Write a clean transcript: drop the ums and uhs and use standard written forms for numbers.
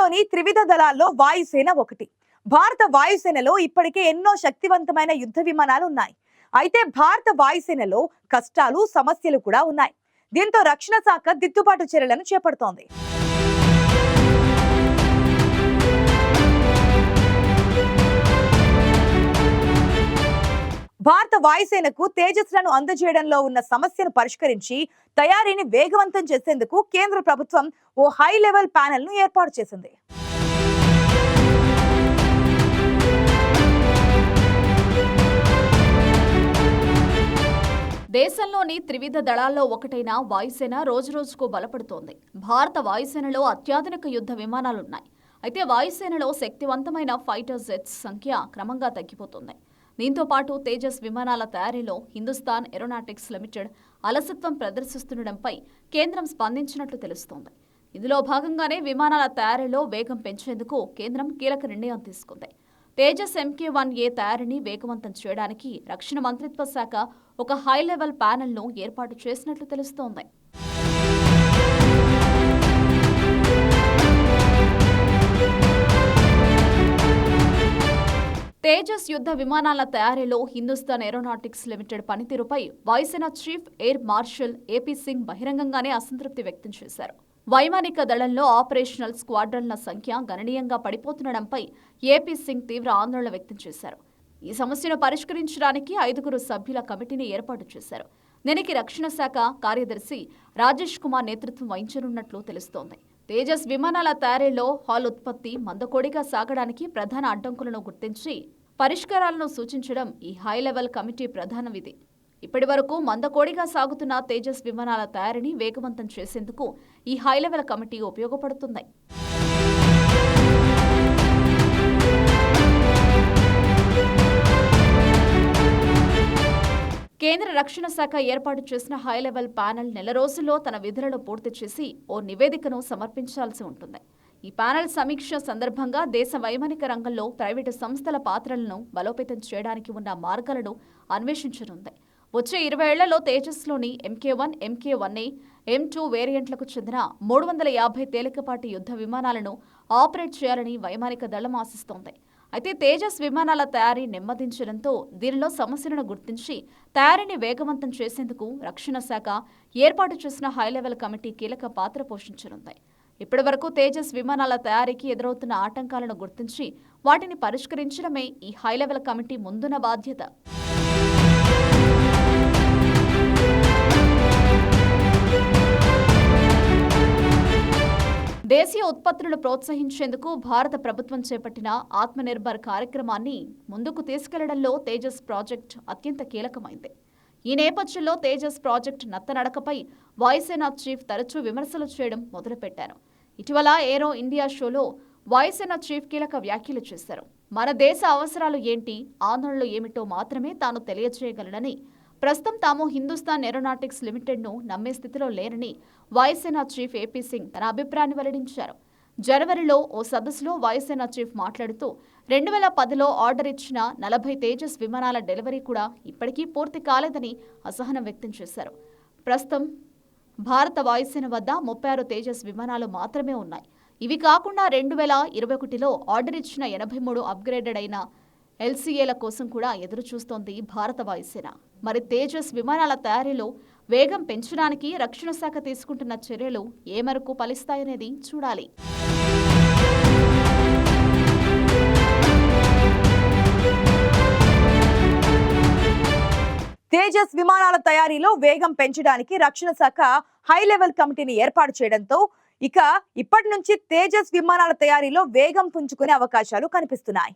దేశంలోని త్రివిధ దళాల్లో వాయుసేన ఒకటి. భారత వాయుసేనలో ఇప్పటికే ఎన్నో శక్తివంతమైన యుద్ధ విమానాలు ఉన్నాయి. అయితే భారత వాయుసేనలో కష్టాలు, సమస్యలు కూడా ఉన్నాయి. దీంతో రక్షణ శాఖ దిద్దుబాటు చర్యలను చేపడుతోంది. భారత వాయుసేనకు తేజస్లను అందజేయడంలో ఉన్న సమస్యను పరిష్కరించి తయారీని వేగవంతం చేసేందుకు కేంద్ర ప్రభుత్వం ఓ హై లెవెల్ ప్యానెల్ ను ఏర్పాటు చేసింది. దేశంలోని త్రివిధ దళాల్లో ఒకటైన వాయుసేన రోజురోజుకు బలపడుతోంది. భారత వాయుసేనలో అత్యాధునిక యుద్ధ విమానాలున్నాయి. అయితే వాయుసేనలో శక్తివంతమైన ఫైటర్ జెట్స్ సంఖ్య క్రమంగా తగ్గిపోతుంది. దీంతో పాటు తేజస్ విమానాల తయారీలో హిందుస్థాన్ ఏరోనాటిక్స్ లిమిటెడ్ అలసత్వం ప్రదర్శిస్తుండటంపై కేంద్రం స్పందించినట్లు తెలుస్తోంది. ఇందులో భాగంగానే విమానాల తయారీలో వేగం పెంచేందుకు కేంద్రం కీలక నిర్ణయం తీసుకుంది. తేజస్ MK-1A తయారీని వేగవంతం చేయడానికి రక్షణ మంత్రిత్వ శాఖ ఒక హై లెవెల్ ప్యానెల్ను ఏర్పాటు చేసినట్లు తెలుస్తోంది. తేజస్ యుద్ధ విమానాల తయారీలో హిందుస్థాన్ ఏరోనాటిక్స్ లిమిటెడ్ పనితీరుపై వాయుసేన chief air marshal AP Singh బహిరంగంగానే అసంతృప్తి వ్యక్తం చేశారు. వైమానిక దళంలో ఆపరేషనల్ స్క్వాడ్రన్ల సంఖ్య గణనీయంగా పడిపోతుండటంపై AP సింగ్ తీవ్ర ఆందోళన వ్యక్తం చేశారు. ఈ సమస్యను పరిష్కరించడానికి 5 సభ్యుల కమిటీని ఏర్పాటు చేశారు. దీనికి రక్షణ శాఖ కార్యదర్శి రాజేష్ కుమార్ నేతృత్వం వహించనున్నట్లు తెలుస్తోంది. తేజస్ విమానాల తయారీలో హాల్ ఉత్పత్తి మందకోడిగా సాగడానికి ప్రధాన అడ్డంకులను గుర్తించి పరిష్కారాలను సూచించడం ఈ హై లెవెల్ కమిటీ ప్రధాన విధి. ఇప్పటి వరకు మందకోడిగా సాగుతున్న తేజస్ విమానాల తయారీని వేగవంతం చేసేందుకు ఈ హై లెవెల్ కమిటీ ఉపయోగపడుతుంది. కేంద్ర రక్షణ శాఖ ఏర్పాటు చేసిన హై లెవెల్ ప్యానెల్ నెల రోజుల్లో తన విధులను పూర్తి చేసి ఓ నివేదికను సమర్పించాల్సి ఉంటుంది. ఈ ప్యానెల్ సమీక్ష సందర్భంగా దేశ వైమానిక రంగంలో ప్రైవేటు సంస్థల పాత్రలను బలోపేతం చేయడానికి ఉన్న మార్గాలను అన్వేషించనుంది. వచ్చే 20 ఏళ్లలో తేజస్లోని MK-1, MK-1A, M2 వేరియంట్లకు చెందిన 350 తేలికపాటి యుద్ధ విమానాలను ఆపరేట్ చేయాలని వైమానిక దళం ఆశిస్తోంది. అయితే తేజస్ విమానాల తయారీ నెమ్మదించడంతో దీనిలో సమస్యలను గుర్తించి తయారీని వేగవంతం చేసేందుకు రక్షణ శాఖ ఏర్పాటు చేసిన హై లెవెల్ కమిటీ కీలక పాత్ర పోషించనుంది. ఇప్పటి వరకు తేజస్ విమానాల తయారీకి ఎదురవుతున్న ఆటంకాలను గుర్తించి వాటిని పరిష్కరించడమే ఈ హై లెవెల్ కమిటీ ముందున్న బాధ్యత. దేశీయ ఉత్పత్తులను ప్రోత్సహించేందుకు భారత ప్రభుత్వం చేపట్టిన ఆత్మనిర్భర్ కార్యక్రమాన్ని ముందుకు తీసుకెళ్లడంలో తేజస్ ప్రాజెక్ట్ అత్యంత కీలకమైంది. ఈ నేపథ్యంలో తేజస్ ప్రాజెక్ట్ నత్తనడకపై వాయుసేన చీఫ్ తరచూ విమర్శలు చేయడం మొదలుపెట్టారు. ఇటీవల ఏరో ఇండియా షోలో వాయుసేన చీఫ్ కీలక వ్యాఖ్యలు చేశారు. మన దేశ అవసరాలు ఏంటి, ఆందోళనలు ఏమిటో మాత్రమే తాను తెలియజేయగలనని, ప్రస్తుతం తాము హిందుస్థాన్ ఏరోనాటిక్స్ లిమిటెడ్ను నమ్మే స్థితిలో లేరని వాయుసేన చీఫ్ AP సింగ్ తన అభిప్రాయాన్ని వెల్లడించారు. జనవరిలో ఓ సదస్సులో వాయుసేన చీఫ్ మాట్లాడుతూ 2010లో ఆర్డర్ ఇచ్చిన 40 తేజస్ విమానాల డెలివరీ కూడా ఇప్పటికీ పూర్తి కాలేదని అసహనం వ్యక్తం చేశారు. ప్రస్తుతం భారత వాయుసేన వద్ద 36 తేజస్ విమానాలు మాత్రమే ఉన్నాయి. ఇవి కాకుండా 2021లో ఆర్డర్ ఇచ్చిన 83 అప్గ్రేడెడ్ అయిన LCAల కోసం కూడా ఎదురు చూస్తోంది భారత వాయుసేన. మరి తేజస్ విమానాల తయారీలో వేగం పెంచడానికి రక్షణ శాఖ తీసుకుంటున్న చర్యలు ఏ మేరకు ఫలిస్తాయనేది చూడాలి. తేజస్ విమానాల తయారీలో వేగం పెంచడానికి రక్షణ శాఖ హై లెవెల్ కమిటీని ఏర్పాటు చేయడంతో ఇప్పటి నుంచి తేజస్ విమానాల తయారీలో వేగం పుంజుకునే అవకాశాలు కనిపిస్తున్నాయి.